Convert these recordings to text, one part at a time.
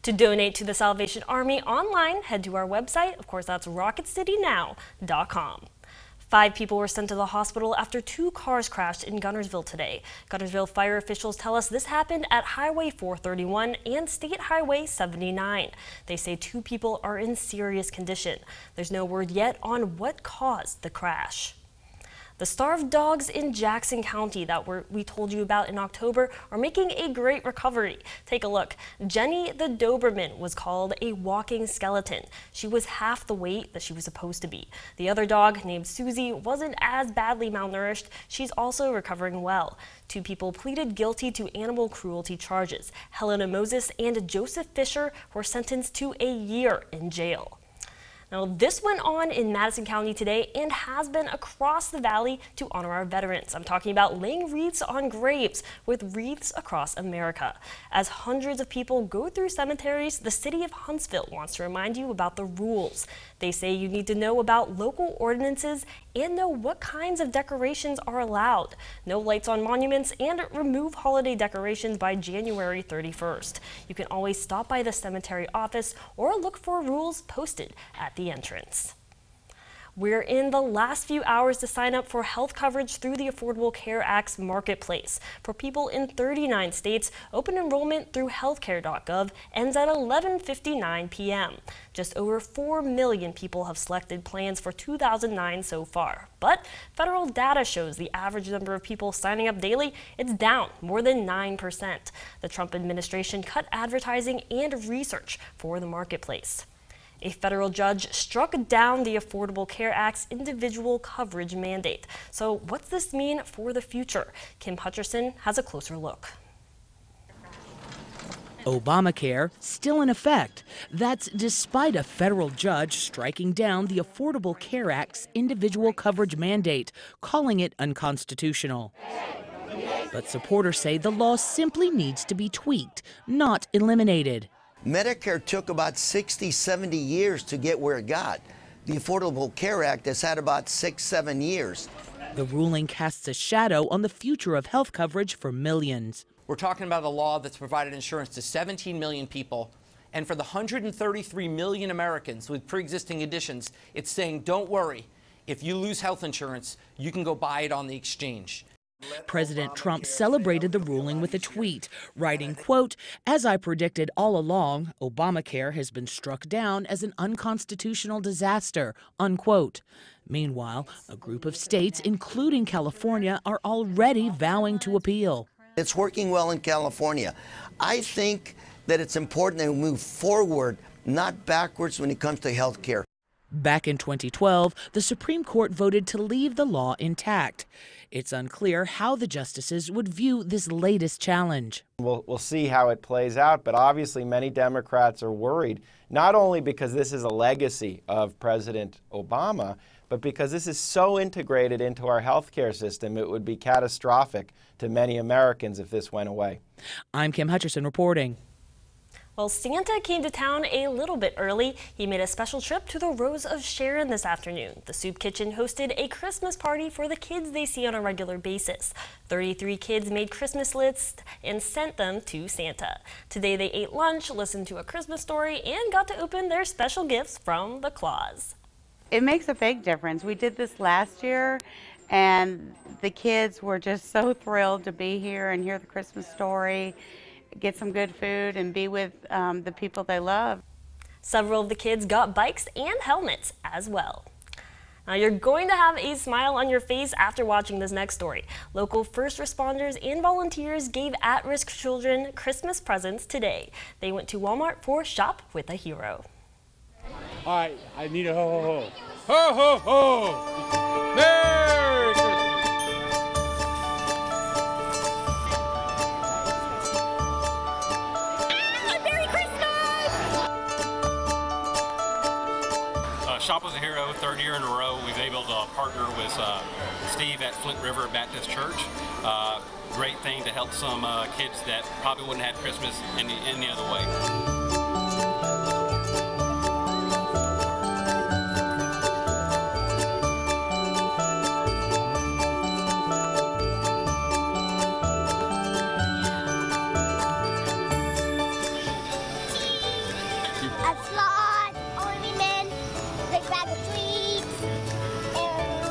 To donate to the Salvation Army online, head to our website. Of course, that's rocketcitynow.com. 5 people were sent to the hospital after 2 cars crashed in Guntersville today. Guntersville fire officials tell us this happened at Highway 431 and State Highway 79. They say 2 people are in serious condition. There's no word yet on what caused the crash. The starved dogs in Jackson County that we told you about in October are making a great recovery. Take a look. Jenny the Doberman was called a walking skeleton. She was half the weight that she was supposed to be. The other dog, named Susie, wasn't as badly malnourished. She's also recovering well. 2 people pleaded guilty to animal cruelty charges. Helena Moses and Joseph Fisher were sentenced to a year in jail. Now, this went on in Madison County today and has been across the valley to honor our veterans. I'm talking about laying wreaths on graves with Wreaths Across America. As hundreds of people go through cemeteries, the city of Huntsville wants to remind you about the rules. They say you need to know about local ordinances and know what kinds of decorations are allowed. No lights on monuments and remove holiday decorations by January 31st. You can always stop by the cemetery office or look for rules posted at the entrance. We're in the last few hours to sign up for health coverage through the Affordable Care Act's Marketplace. For people in 39 states, open enrollment through healthcare.gov ends at 11:59 p.m. Just over 4 million people have selected plans for 2009 so far. But federal data shows the average number of people signing up daily, it's down more than 9%. The Trump administration cut advertising and research for the Marketplace. A federal judge struck down the Affordable Care Act's individual coverage mandate. So what's this mean for the future? Kim Hutcherson has a closer look. Obamacare still in effect. That's despite a federal judge striking down the Affordable Care Act's individual coverage mandate, calling it unconstitutional. But supporters say the law simply needs to be tweaked, not eliminated. Medicare took about 60, 70 years to get where it got. The Affordable Care Act has had about 6, 7 years. The ruling casts a shadow on the future of health coverage for millions. We're talking about a law that's provided insurance to 17 million people, and for the 133 million Americans with pre-existing conditions, it's saying, don't worry, if you lose health insurance, you can go buy it on the exchange. President Trump celebrated the ruling with a tweet, writing, quote, "As I predicted all along, Obamacare has been struck down as an unconstitutional disaster," unquote. Meanwhile, a group of states, including California, are already vowing to appeal. It's working well in California. I think that it's important that we move forward, not backwards when it comes to health care. Back in 2012, the Supreme Court voted to leave the law intact. It's unclear how the justices would view this latest challenge. We'll see how it plays out, but obviously many Democrats are worried, not only because this is a legacy of President Obama, but because this is so integrated into our healthcare system, it would be catastrophic to many Americans if this went away. I'm Kim Hutcherson reporting. Well, Santa came to town a little bit early. He made a special trip to the Rose of Sharon this afternoon. The Soup Kitchen hosted a Christmas party for the kids they see on a regular basis. 33 kids made Christmas lists and sent them to Santa. Today they ate lunch, listened to a Christmas story, and got to open their special gifts from the Claus. It makes a big difference. We did this last year, and the kids were just so thrilled to be here and hear the Christmas story, get some good food, and be with the people they love. Several of the kids got bikes and helmets as well. Now you're going to have a smile on your face after watching this next story. Local first responders and volunteers gave at-risk children Christmas presents today. They went to Walmart for Shop with a Hero. All right, I need a ho-ho-ho. Ho-ho-ho! Merry Christmas! Shop with a Hero, 3rd year in a row. We've been able to partner with Steve at Flint River Baptist Church. Great thing to help some kids that probably wouldn't have had Christmas any other way. a slot, ornament, big bag of sweets, and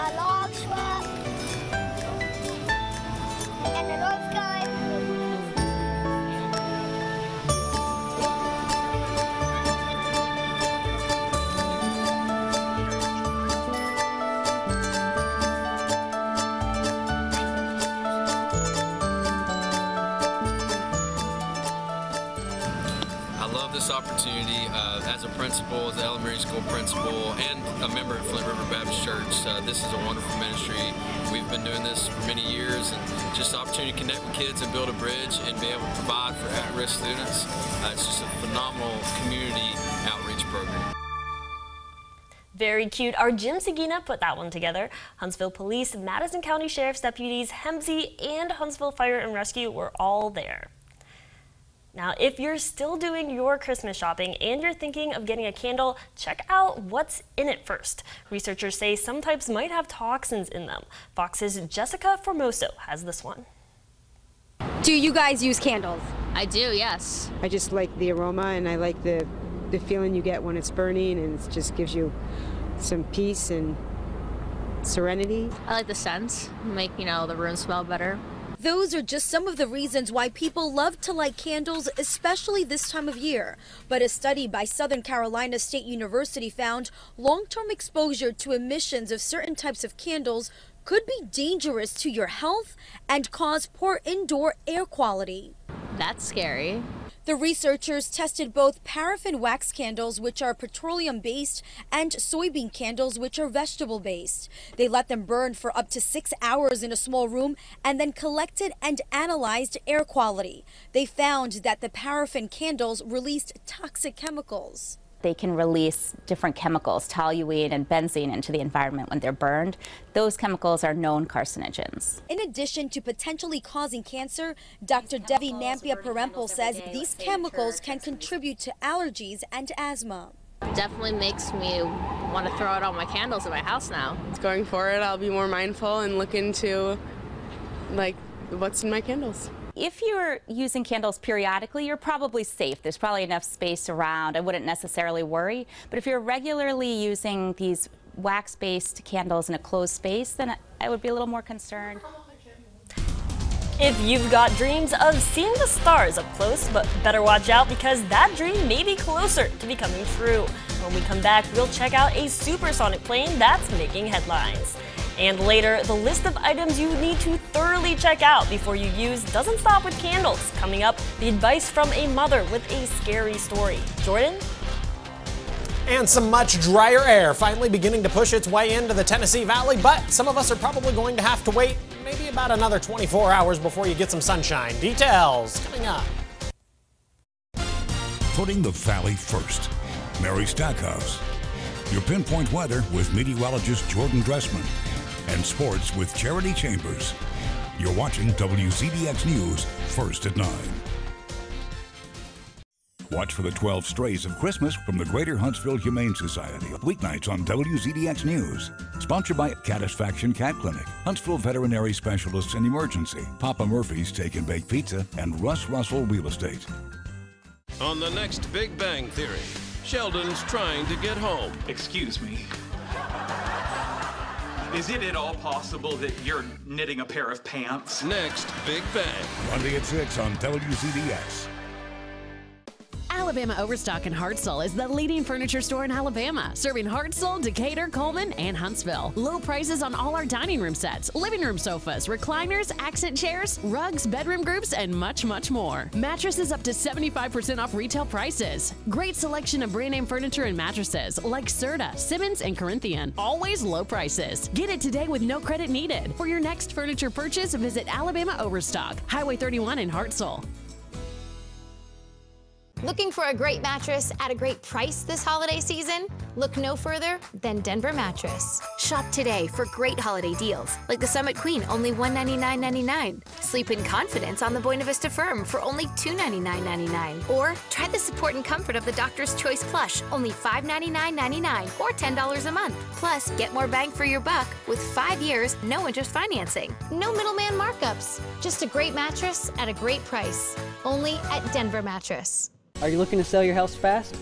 a log truck, and a Nerf gun. I love this opportunity as a principal, as an elementary school principal, and a member of Flint River Baptist Church. This is a wonderful ministry. We've been doing this for many years, and just the opportunity to connect with kids and build a bridge and be able to provide for at-risk students. It's just a phenomenal community outreach program. Very cute. Our Jim Sagina put that one together. Huntsville Police, Madison County Sheriff's deputies, Hemsey, and Huntsville Fire and Rescue were all there. Now, if you're still doing your Christmas shopping and you're thinking of getting a candle, check out what's in it first. Researchers say some types might have toxins in them. Fox's Jessica Formoso has this one. Do you guys use candles? I do, yes. I just like the aroma, and I like the feeling you get when it's burning, and it just gives you some peace and serenity. I like the scent, make, the room smell better. Those are just some of the reasons why people love to light candles, especially this time of year. But a study by Southern Carolina State University found long-term exposure to emissions of certain types of candles could be dangerous to your health and cause poor indoor air quality. That's scary. The researchers tested both paraffin wax candles, which are petroleum-based, and soybean candles, which are vegetable-based. They let them burn for up to 6 hours in a small room and then collected and analyzed air quality. They found that the paraffin candles released toxic chemicals. They can release different chemicals, toluene and benzene, into the environment when they're burned. Those chemicals are known carcinogens. In addition to potentially causing cancer, Dr. Devi Nampia-Parempel says these chemicals can contribute to allergies and asthma. Definitely makes me want to throw out all my candles in my house now. Going forward, I'll be more mindful and look into what's in my candles. If you're using candles periodically, you're probably safe. There's probably enough space around. I wouldn't necessarily worry. But if you're regularly using these wax-based candles in a closed space, then I would be a little more concerned. If you've got dreams of seeing the stars up close, but better watch out because that dream may be closer to becoming true. When we come back, we'll check out a supersonic plane that's making headlines. And later, the list of items you need to thoroughly check out before you use doesn't stop with candles. Coming up, the advice from a mother with a scary story. Jordan? And some much drier air finally beginning to push its way into the Tennessee Valley, but some of us are probably going to have to wait maybe about another 24 hours before you get some sunshine. Details coming up. Putting the Valley first. Mary Stackhouse. Your pinpoint weather with meteorologist Jordan Dressman. And sports with Charity Chambers. You're watching WZDX News, first at 9. Watch for the 12 Strays of Christmas from the Greater Huntsville Humane Society. Weeknights on WZDX News. Sponsored by Catisfaction Cat Clinic, Huntsville Veterinary Specialists in Emergency, Papa Murphy's Take and Bake Pizza, and Russ Russell Real Estate. On the next Big Bang Theory, Sheldon's trying to get home. Excuse me. Is it at all possible that you're knitting a pair of pants? Next Big Bang. Monday at 6 on WZDX. Alabama Overstock in Hartselle is the leading furniture store in Alabama, serving Hartselle, Decatur, Coleman, and Huntsville. Low prices on all our dining room sets, living room sofas, recliners, accent chairs, rugs, bedroom groups, and much, much more. Mattresses up to 75% off retail prices. Great selection of brand name furniture and mattresses like Serta, Simmons, and Corinthian. Always low prices. Get it today with no credit needed. For your next furniture purchase, visit Alabama Overstock, Highway 31 in Hartselle. Looking for a great mattress at a great price this holiday season? Look no further than Denver Mattress. Shop today for great holiday deals, like the Summit Queen, only $199.99. Sleep in confidence on the Buena Vista Firm for only $299.99. Or try the support and comfort of the Doctor's Choice Plush, only $599.99 or $10 a month. Plus, get more bang for your buck with 5 years, no interest financing. No middleman markups. Just a great mattress at a great price. Only at Denver Mattress. Are you looking to sell your house fast?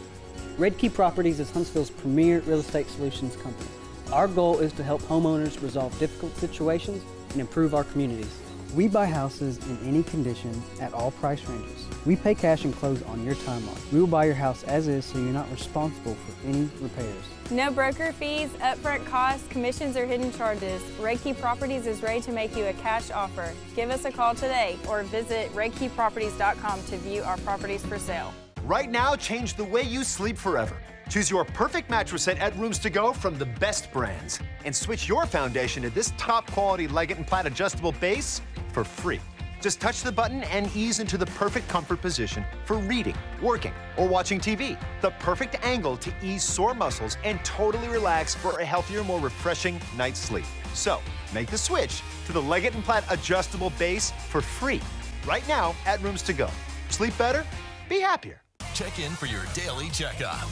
Red Key Properties is Huntsville's premier real estate solutions company. Our goal is to help homeowners resolve difficult situations and improve our communities. We buy houses in any condition at all price ranges. We pay cash and close on your timeline. We will buy your house as is, so you're not responsible for any repairs. No broker fees, upfront costs, commissions, or hidden charges. Red Key Properties is ready to make you a cash offer. Give us a call today or visit redkeyproperties.com to view our properties for sale. Right now, change the way you sleep forever. Choose your perfect mattress set at Rooms To Go from the best brands. And switch your foundation to this top-quality Leggett & Platt adjustable base for free. Just touch the button and ease into the perfect comfort position for reading, working, or watching TV. The perfect angle to ease sore muscles and totally relax for a healthier, more refreshing night's sleep. So, make the switch to the Leggett & Platt adjustable base for free. Right now at Rooms To Go. Sleep better, be happier. Check in for your daily checkup.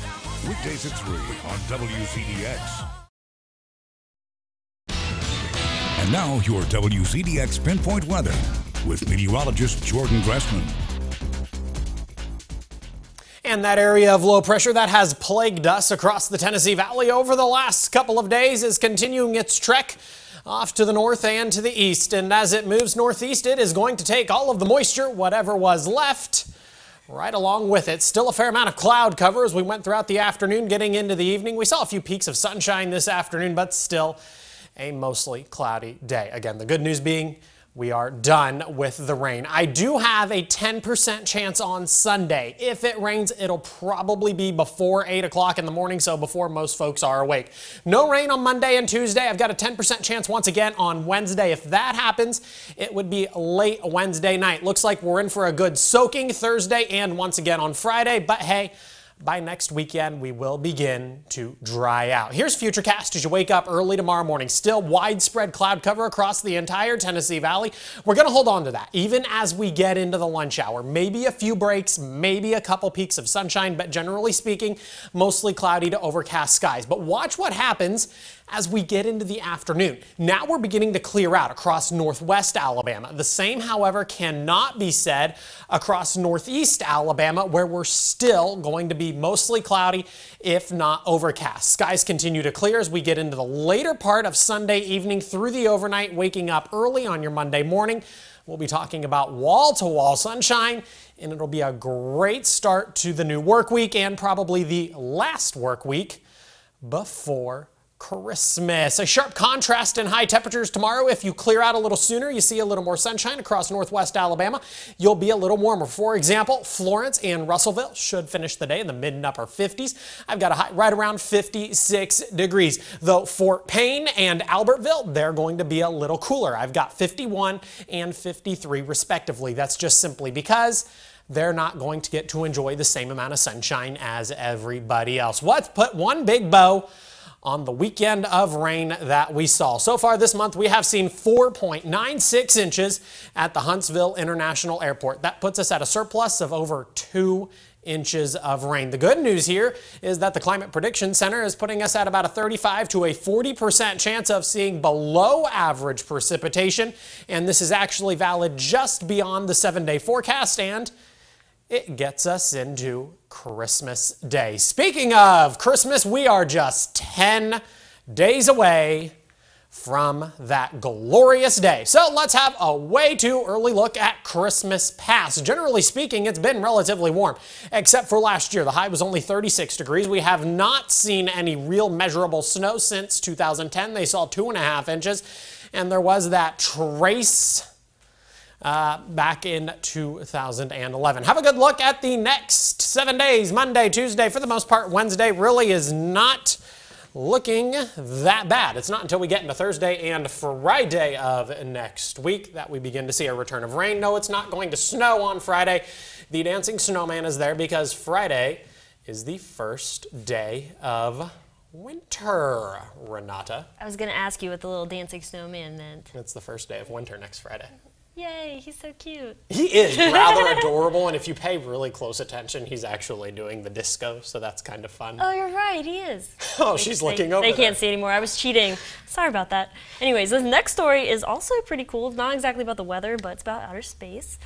Weekdays at 3 on WCDX. And now your WCDX Pinpoint Weather with meteorologist Jordan Gressman. And that area of low pressure that has plagued us across the Tennessee Valley over the last couple of days is continuing its trek off to the north and to the east. And as it moves northeast, it is going to take all of the moisture, whatever was left, right along with it. Still a fair amount of cloud cover as we went throughout the afternoon, getting into the evening. We saw a few peaks of sunshine this afternoon, but still a mostly cloudy day. Again, the good news being we are done with the rain. I do have a 10% chance on Sunday. If it rains, it'll probably be before 8 o'clock in the morning, so before most folks are awake. No rain on Monday and Tuesday. I've got a 10% chance once again on Wednesday. If that happens, it would be late Wednesday night. Looks like we're in for a good soaking Thursday and once again on Friday, but hey, by next weekend, we will begin to dry out. Here's Futurecast as you wake up early tomorrow morning. Still widespread cloud cover across the entire Tennessee Valley. We're going to hold on to that even as we get into the lunch hour. Maybe a few breaks, maybe a couple peaks of sunshine, but generally speaking, mostly cloudy to overcast skies. But watch what happens as we get into the afternoon. Now we're beginning to clear out across northwest Alabama. The same, however, cannot be said across northeast Alabama, where we're still going to be mostly cloudy, if not overcast. Skies continue to clear as we get into the later part of Sunday evening through the overnight, waking up early on your Monday morning. We'll be talking about wall-to-wall sunshine, and it'll be a great start to the new work week and probably the last work week before Christmas. A sharp contrast in high temperatures tomorrow. If you clear out a little sooner, you see a little more sunshine across northwest Alabama. You'll be a little warmer. For example, Florence and Russellville should finish the day in the mid and upper 50s. I've got a high right around 56 degrees. Though Fort Payne and Albertville, they're going to be a little cooler. I've got 51 and 53 respectively. That's just simply because they're not going to get to enjoy the same amount of sunshine as everybody else. Let's put one big bow on the weekend of rain that we saw. So far this month, we have seen 4.96 inches at the Huntsville International Airport. That puts us at a surplus of over 2 inches of rain. The good news here is that the Climate Prediction Center is putting us at about a 35 to a 40% chance of seeing below average precipitation, and this is actually valid just beyond the 7-day forecast, and it gets us into Christmas Day. Speaking of Christmas, we are just 10 days away from that glorious day. So let's have a way too early look at Christmas past. Generally speaking, it's been relatively warm, except for last year. The high was only 36 degrees. We have not seen any real measurable snow since 2010. They saw 2.5 inches, and there was that trace back in 2011. Have a good look at the next 7 days. Monday, Tuesday, for the most part. Wednesday really is not looking that bad. It's not until we get into Thursday and Friday of next week that we begin to see a return of rain. No, it's not going to snow on Friday. The dancing snowman is there because Friday is the first day of winter, Renata. I was going to ask you what the little dancing snowman meant. It's the first day of winter next Friday. Yay, he's so cute. He is rather adorable, and if you pay really close attention, he's actually doing the disco, so that's kind of fun. Oh, you're right, he is. Oh, she's looking over They there. can't see anymore. I was cheating. Sorry about that. Anyways, this next story is also pretty cool. It's not exactly about the weather, but it's about outer space.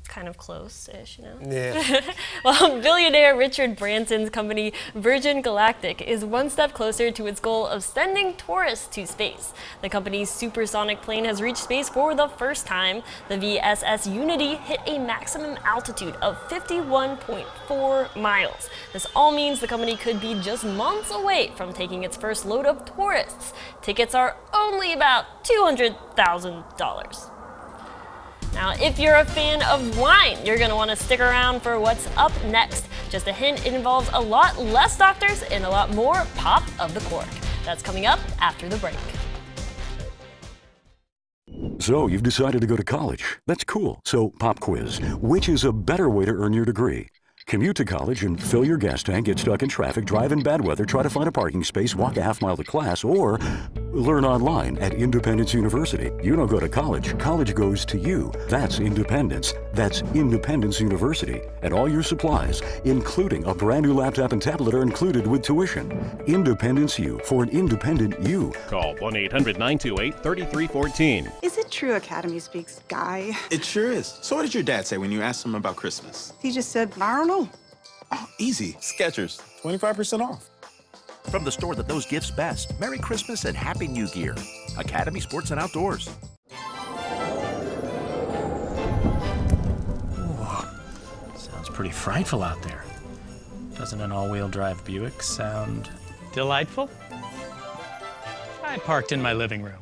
Kind of close-ish, you know? Yeah. Well, billionaire Richard Branson's company Virgin Galactic is one step closer to its goal of sending tourists to space. The company's supersonic plane has reached space for the first time. The VSS Unity hit a maximum altitude of 51.4 miles. This all means the company could be just months away from taking its first load of tourists. Tickets are only about $200,000. Now, if you're a fan of wine, you're going to want to stick around for what's up next. Just a hint, it involves a lot less doctors and a lot more pop of the cork. That's coming up after the break. So, you've decided to go to college. That's cool. So, pop quiz. Which is a better way to earn your degree? Commute to college and fill your gas tank, get stuck in traffic, drive in bad weather, try to find a parking space, walk a half-mile to class, or learn online at Independence University. You don't go to college. College goes to you. That's independence. That's Independence University. And all your supplies, including a brand new laptop and tablet, are included with tuition. Independence U for an independent you. Call 1-800-928-3314. Is it true Academy speaks Guy? It sure is. So what did your dad say when you asked him about Christmas? He just said, I don't know. Oh, easy. Skechers. 25% off. From the store that knows gifts best, Merry Christmas and Happy New Year. Academy Sports and Outdoors. Sounds pretty frightful out there. Doesn't an all-wheel drive Buick sound delightful? I parked in my living room.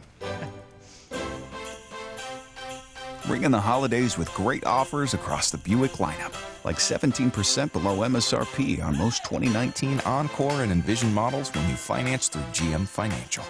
Ring in the holidays with great offers across the Buick lineup, like 17% below MSRP on most 2019 Encore and Envision models when you finance through GM Financial.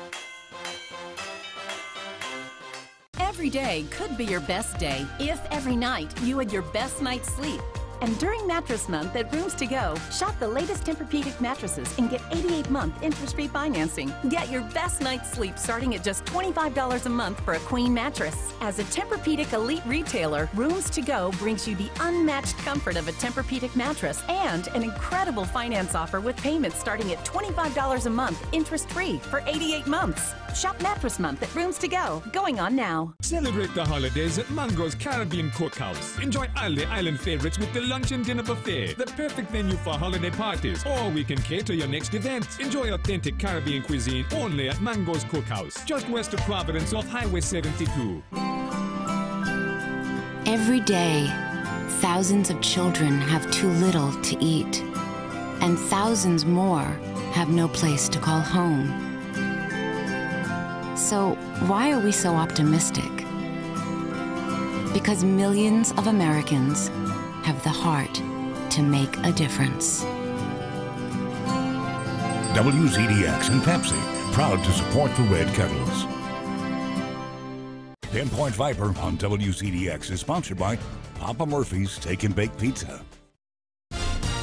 Every day could be your best day if every night you had your best night's sleep. And during Mattress Month at Rooms To Go, shop the latest Tempur-Pedic mattresses and get 88-month interest-free financing. Get your best night's sleep starting at just $25 a month for a queen mattress. As a Tempur-Pedic elite retailer, Rooms To Go brings you the unmatched comfort of a Tempur-Pedic mattress and an incredible finance offer with payments starting at $25 a month, interest-free for 88 months. Shop Mattress Month at Rooms To Go, going on now. Celebrate the holidays at Mango's Caribbean Cookhouse. Enjoy all the island favorites with the lunch and dinner buffet, the perfect menu for holiday parties, or we can cater your next event. Enjoy authentic Caribbean cuisine only at Mango's Cookhouse, just west of Providence off Highway 72. Every day, thousands of children have too little to eat, and thousands more have no place to call home. So why are we so optimistic? Because millions of Americans have the heart to make a difference. WZDX and Pepsi, proud to support the Red Kettles. Pinpoint Viper on WZDX is sponsored by Papa Murphy's Take and Bake Pizza.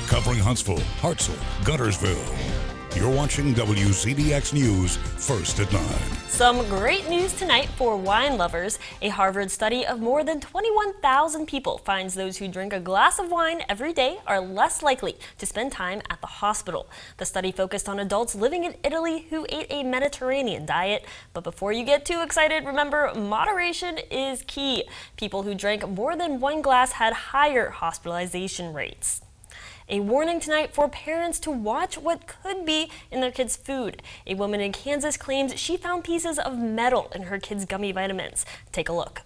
Covering Huntsville, Hartselle, Guntersville. You're watching WZDX News, first at 9. Some great news tonight for wine lovers. A Harvard study of more than 21,000 people finds those who drink a glass of wine every day are less likely to spend time at the hospital. The study focused on adults living in Italy who ate a Mediterranean diet. But before you get too excited, remember, moderation is key. People who drank more than one glass had higher hospitalization rates. A warning tonight for parents to watch what could be in their kids' food. A woman in Kansas claims she found pieces of metal in her kids' gummy vitamins. Take a look.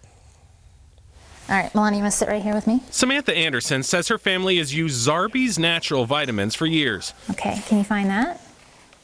All right, Melanie, you want to sit right here with me? Samantha Anderson says her family has used Zarbee's natural vitamins for years. Okay, can you find that?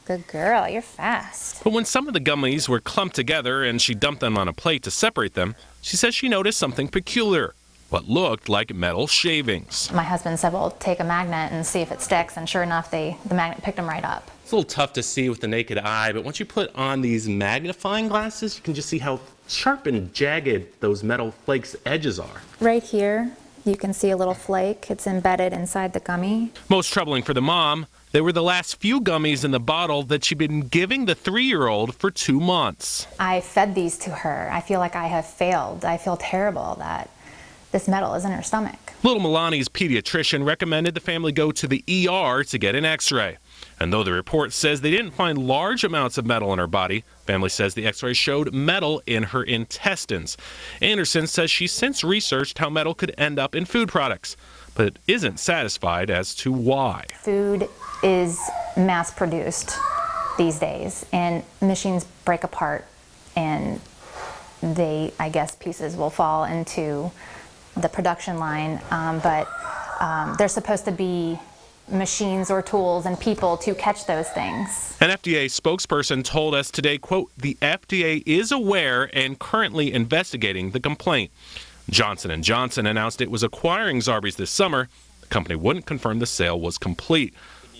Good girl, you're fast. But when some of the gummies were clumped together and she dumped them on a plate to separate them, she says she noticed something peculiar. What looked like metal shavings. My husband said, well, take a magnet and see if it sticks, and sure enough, the magnet picked them right up. It's a little tough to see with the naked eye, but once you put on these magnifying glasses, you can just see how sharp and jagged those metal flakes edges are. Right here You can see a little flake. It's embedded inside the gummy. Most troubling for the mom, they were the last few gummies in the bottle that she'd been giving the 3-year-old for 2 months. I fed these to her. I feel like I have failed. I feel terrible that this metal is in her stomach. Little Milani's pediatrician recommended the family go to the ER to get an x-ray. And though the report says they didn't find large amounts of metal in her body, family says the x-ray showed metal in her intestines. Anderson says she's since researched how metal could end up in food products, but isn't satisfied as to why. Food is mass produced these days, and machines break apart, and I guess pieces will fall into the production line, but there's supposed to be machines or tools and people to catch those things. An FDA spokesperson told us today, quote, the FDA is aware and currently investigating the complaint. Johnson & Johnson announced it was acquiring Zarbee's this summer. The company wouldn't confirm the sale was complete.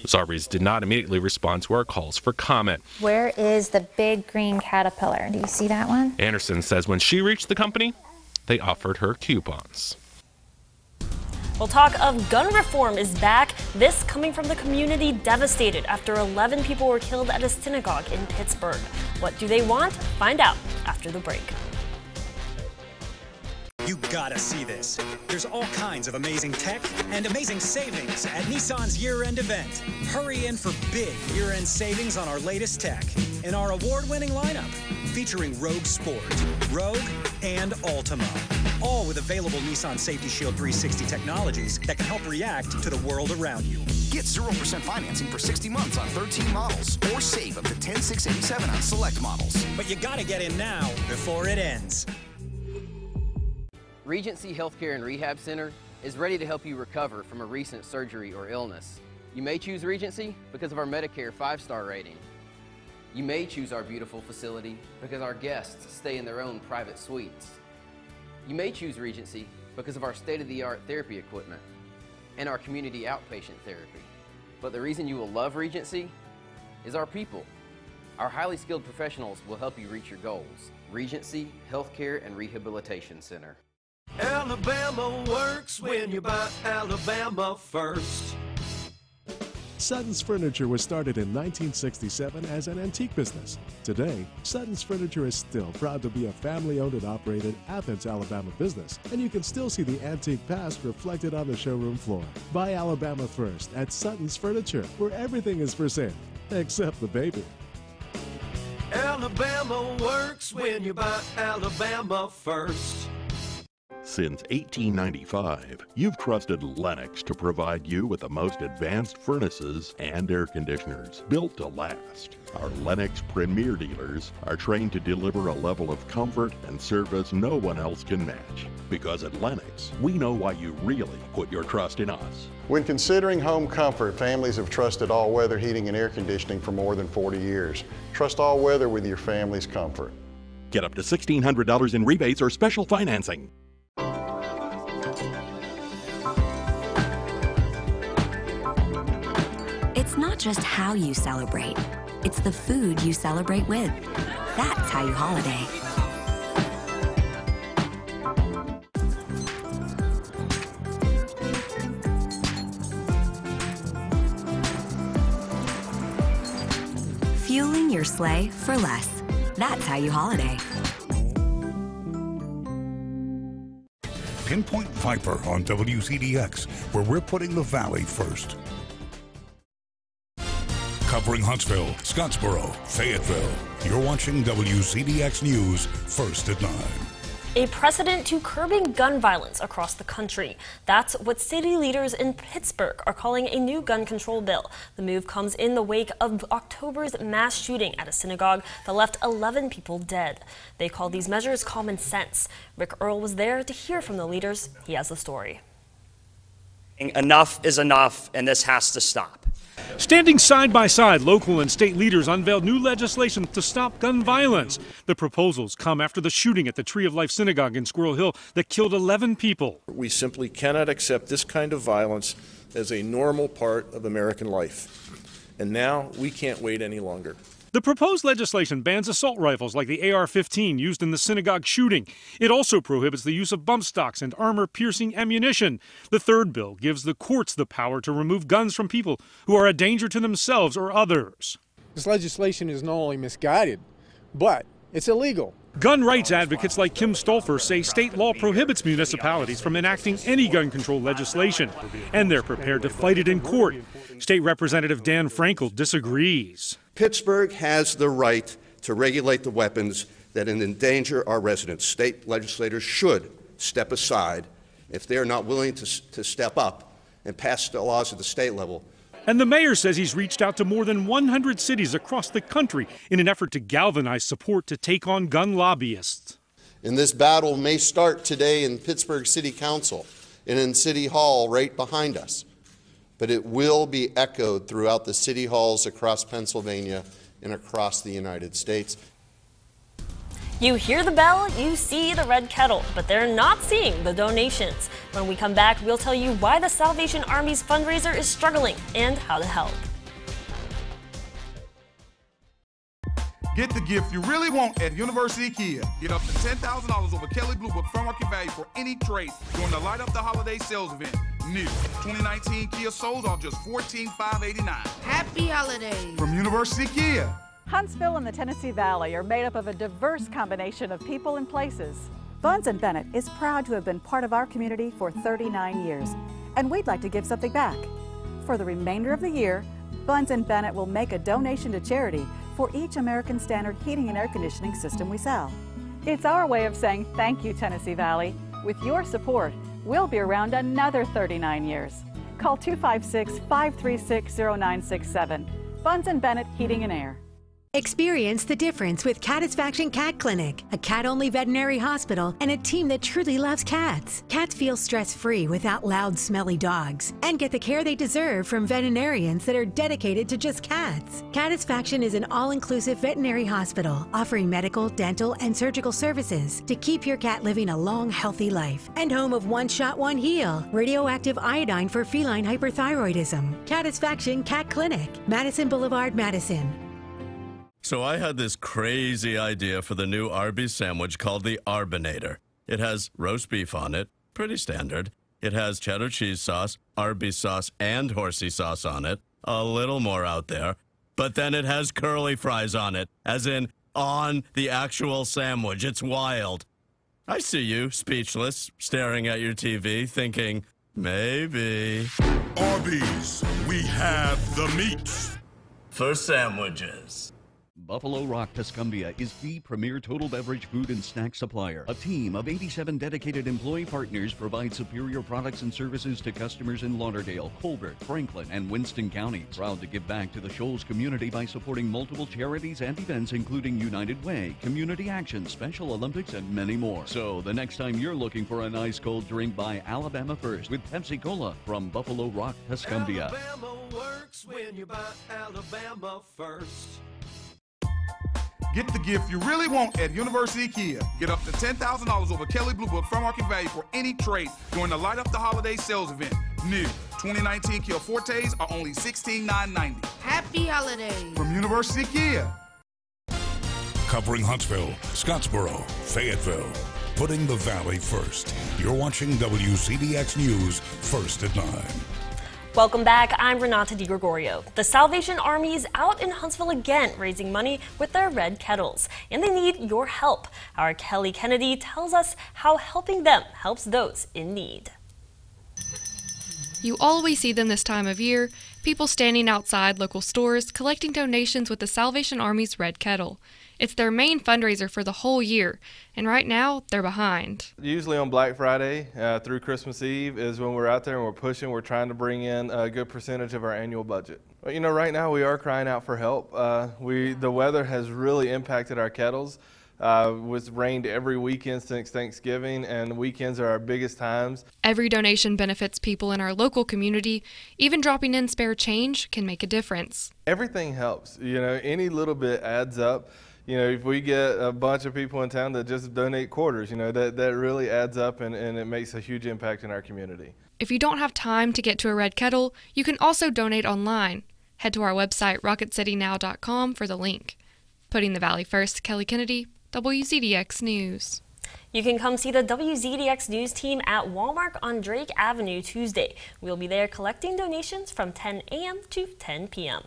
Zarbee's did not immediately respond to our calls for comment. Where is the big green caterpillar? Do you see that one? Anderson says when she reached the company, they offered her coupons. Well, talk of gun reform is back. This coming from the community devastated after 11 people were killed at a synagogue in Pittsburgh. What do they want? Find out after the break. You gotta see this. There's all kinds of amazing tech and amazing savings at Nissan's year-end event. Hurry in for big year-end savings on our latest tech in our award-winning lineup, featuring Rogue Sport, Rogue, and Altima. All with available Nissan Safety Shield 360 technologies that can help react to the world around you. Get 0% financing for 60 months on 13 models, or save up to $10,687 on select models. But you gotta get in now before it ends. Regency Healthcare and Rehab Center is ready to help you recover from a recent surgery or illness. You may choose Regency because of our Medicare 5-star rating. You may choose our beautiful facility because our guests stay in their own private suites. You may choose Regency because of our state-of-the-art therapy equipment and our community outpatient therapy. But the reason you will love Regency is our people. Our highly skilled professionals will help you reach your goals. Regency Healthcare and Rehabilitation Center. Alabama works when you buy Alabama first. Sutton's Furniture was started in 1967 as an antique business. Today, Sutton's Furniture is still proud to be a family-owned and operated Athens, Alabama business, and you can still see the antique past reflected on the showroom floor. Buy Alabama first at Sutton's Furniture, where everything is for sale, except the baby. Alabama works when you buy Alabama first. Since 1895, you've trusted Lennox to provide you with the most advanced furnaces and air conditioners built to last. Our Lennox Premier dealers are trained to deliver a level of comfort and service no one else can match. Because at Lennox, we know why you really put your trust in us. When considering home comfort, families have trusted all-weather heating and air conditioning for more than 40 years. Trust all-weather with your family's comfort. Get up to $1,600 in rebates or special financing. It's not just how you celebrate, it's the food you celebrate with. That's how you holiday. Fueling your sleigh for less. That's how you holiday. Pinpoint Viper on WCDX, where we're putting the Valley first. Covering Huntsville, Scottsboro, Fayetteville. You're watching WCDX News, first at 9. A precedent to curbing gun violence across the country. That's what city leaders in Pittsburgh are calling a new gun control bill. The move comes in the wake of October's mass shooting at a synagogue that left 11 people dead. They call these measures common sense. Rick Earl was there to hear from the leaders. He has the story. Enough is enough, and this has to stop. Standing side by side, local and state leaders unveiled new legislation to stop gun violence. The proposals come after the shooting at the Tree of Life Synagogue in Squirrel Hill that killed 11 people. We simply cannot accept this kind of violence as a normal part of American life. And now we can't wait any longer. The proposed legislation bans assault rifles like the AR-15 used in the synagogue shooting. It also prohibits the use of bump stocks and armor-piercing ammunition. The third bill gives the courts the power to remove guns from people who are a danger to themselves or others. This legislation is not only misguided, but it's illegal. Gun rights advocates like Kim Stolfer say state law prohibits municipalities from enacting any gun control legislation, and they're prepared to fight it in court. State Representative Dan Frankel disagrees. Pittsburgh has the right to regulate the weapons that endanger our residents. State legislators should step aside if they're not willing to step up and pass the laws at the state level. And the mayor says he's reached out to more than 100 cities across the country in an effort to galvanize support to take on gun lobbyists. And this battle may start today in Pittsburgh City Council and in City Hall right behind us, but it will be echoed throughout the city halls across Pennsylvania and across the United States. You hear the bell, you see the red kettle, but they're not seeing the donations. When we come back, we'll tell you why the Salvation Army's fundraiser is struggling and how to help. Get the gift you really want at University Kia. Get up to $10,000 over Kelly Blue Book fair market value for any trade during the Light Up the Holiday sales event. New 2019 Kia Souls are just $14,589. Happy holidays. From University Kia. Huntsville and the Tennessee Valley are made up of a diverse combination of people and places. Bunz & Bennett is proud to have been part of our community for 39 years, and we'd like to give something back. For the remainder of the year, Bunz & Bennett will make a donation to charity for each American Standard heating and air conditioning system we sell. It's our way of saying thank you, Tennessee Valley. With your support, we'll be around another 39 years. Call 256-536-0967. Bunz & Bennett Heating and Air. Experience the difference with Catisfaction Cat Clinic, a cat-only veterinary hospital and a team that truly loves cats. Cats feel stress-free without loud, smelly dogs and get the care they deserve from veterinarians that are dedicated to just cats. Catisfaction is an all-inclusive veterinary hospital offering medical, dental, and surgical services to keep your cat living a long, healthy life. And home of One Shot, One Heal, radioactive iodine for feline hyperthyroidism. Catisfaction Cat Clinic, Madison Boulevard, Madison. So I had this crazy idea for the new Arby's sandwich called the Arbinator. It has roast beef on it, pretty standard. It has cheddar cheese sauce, Arby's sauce, and horsey sauce on it. A little more out there. But then it has curly fries on it, as in on the actual sandwich. It's wild. I see you, speechless, staring at your TV, thinking, maybe. Arby's, we have the meats. For sandwiches. Buffalo Rock Tuscumbia is the premier total beverage food and snack supplier. A team of 87 dedicated employee partners provide superior products and services to customers in Lauderdale, Colbert, Franklin, and Winston counties. Proud to give back to the Shoals community by supporting multiple charities and events including United Way, Community Action, Special Olympics, and many more. So the next time you're looking for an ice cold drink, buy Alabama First with Pepsi Cola from Buffalo Rock Tuscumbia. Alabama works when you buy Alabama First. Get the gift you really want at University Kia. Get up to $10,000 over Kelly Blue Book fair market value for any trade during the Light Up the Holiday sales event. New 2019 Kia Fortes are only $16,990. Happy holidays. From University Kia. Covering Huntsville, Scottsboro, Fayetteville. Putting the Valley first. You're watching WCDX News First at 9. Welcome back. I'm Renata DiGregorio. The Salvation Army is out in Huntsville again, raising money with their red kettles, and they need your help. Our Kelly Kennedy tells us how helping them helps those in need. You always see them this time of year, people standing outside local stores collecting donations with the Salvation Army's Red Kettle. It's their main fundraiser for the whole year, and right now they're behind. Usually on Black Friday through Christmas Eve is when we're out there and we're pushing. We're trying to bring in a good percentage of our annual budget. But, you know, right now we are crying out for help. The weather has really impacted our kettles. It's rained every weekend since Thanksgiving, and weekends are our biggest times. Every donation benefits people in our local community. Even dropping in spare change can make a difference. Everything helps. You know, any little bit adds up. You know, if we get a bunch of people in town that just donate quarters, you know, that really adds up and it makes a huge impact in our community. If you don't have time to get to a red kettle, you can also donate online. Head to our website, rocketcitynow.com, for the link. Putting the Valley first, Kelly Kennedy, WZDX News. You can come see the WZDX News team at Walmart on Drake Avenue Tuesday. We'll be there collecting donations from 10 a.m. to 10 p.m.